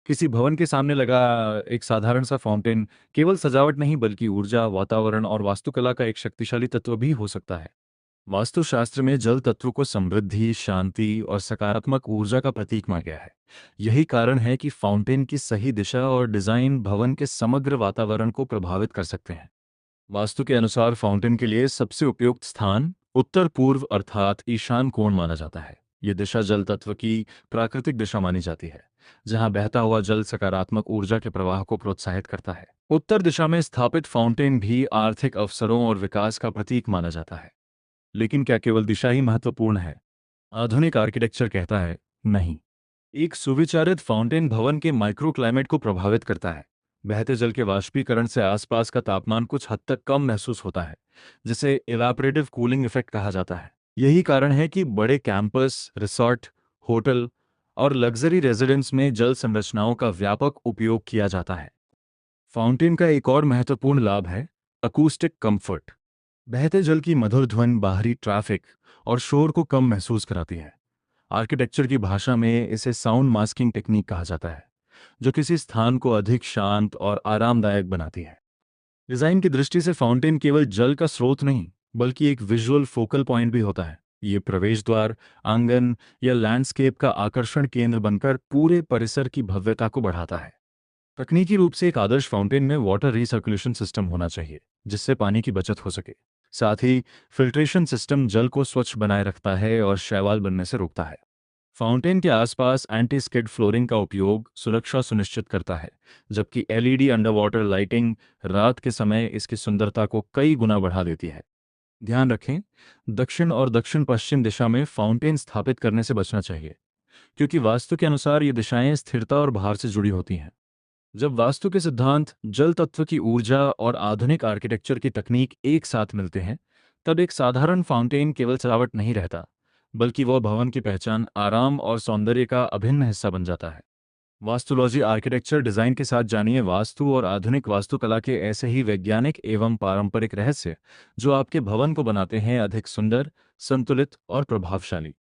किसी भवन के सामने लगा एक साधारण सा फाउंटेन केवल सजावट नहीं बल्कि ऊर्जा, वातावरण और वास्तुकला का एक शक्तिशाली तत्व भी हो सकता है। वास्तुशास्त्र में जल तत्व को समृद्धि, शांति और सकारात्मक ऊर्जा का प्रतीक माना गया है। यही कारण है कि फाउंटेन की सही दिशा और डिजाइन भवन के समग्र वातावरण को प्रभावित कर सकते हैं। वास्तु के अनुसार फाउंटेन के लिए सबसे उपयुक्त स्थान उत्तर पूर्व अर्थात ईशान कोण माना जाता है। यह दिशा जल तत्व की प्राकृतिक दिशा मानी जाती है, जहां बहता हुआ जल सकारात्मक ऊर्जा के प्रवाह को प्रोत्साहित करता है। उत्तर दिशा में स्थापित फाउंटेन भी आर्थिक अवसरों और विकास का प्रतीक माना जाता है। लेकिन क्या केवल दिशा ही महत्वपूर्ण है? आधुनिक आर्किटेक्चर कहता है, नहीं। एक सुविचारित फाउंटेन भवन के माइक्रोक्लाइमेट को प्रभावित करता है। बहते जल के वाष्पीकरण से आसपास का तापमान कुछ हद तक कम महसूस होता है, जिसे इवापोरेटिव कूलिंग इफेक्ट कहा जाता है। यही कारण है कि बड़े कैंपस, रिसोर्ट, होटल और लग्जरी रेजिडेंस में जल संरचनाओं का व्यापक उपयोग किया जाता है। फाउंटेन का एक और महत्वपूर्ण लाभ है अकूस्टिक कंफर्ट। बहते जल की मधुर ध्वनि बाहरी ट्रैफिक और शोर को कम महसूस कराती है। आर्किटेक्चर की भाषा में इसे साउंड मास्किंग टेक्निक कहा जाता है, जो किसी स्थान को अधिक शांत और आरामदायक बनाती है। डिजाइन की दृष्टि से फाउंटेन केवल जल का स्रोत नहीं, बल्कि एक विजुअल फोकल पॉइंट भी होता है। ये प्रवेश द्वार, आंगन या लैंडस्केप का आकर्षण केंद्र बनकर पूरे परिसर की भव्यता को बढ़ाता है। तकनीकी रूप से एक आदर्श फाउंटेन में वाटर रिसर्कुलेशन सिस्टम होना चाहिए, जिससे पानी की बचत हो सके। साथ ही फिल्ट्रेशन सिस्टम जल को स्वच्छ बनाए रखता है और शैवाल बनने से रोकता है। फाउंटेन के आसपास एंटी स्किड फ्लोरिंग का उपयोग सुरक्षा सुनिश्चित करता है, जबकि एलईडी अंडर वाटर लाइटिंग रात के समय इसकी सुंदरता को कई गुना बढ़ा देती है। ध्यान रखें, दक्षिण और दक्षिण पश्चिम दिशा में फाउंटेन स्थापित करने से बचना चाहिए, क्योंकि वास्तु के अनुसार ये दिशाएं स्थिरता और भार से जुड़ी होती हैं। जब वास्तु के सिद्धांत, जल तत्व की ऊर्जा और आधुनिक आर्किटेक्चर की तकनीक एक साथ मिलते हैं, तब एक साधारण फाउंटेन केवल सजावट नहीं रहता, बल्कि वह भवन की पहचान, आराम और सौंदर्य का अभिन्न हिस्सा बन जाता है। वास्तुलॉजी आर्किटेक्चर डिजाइन के साथ जानिए वास्तु और आधुनिक वास्तुकला के ऐसे ही वैज्ञानिक एवं पारंपरिक रहस्य, जो आपके भवन को बनाते हैं अधिक सुंदर, संतुलित और प्रभावशाली।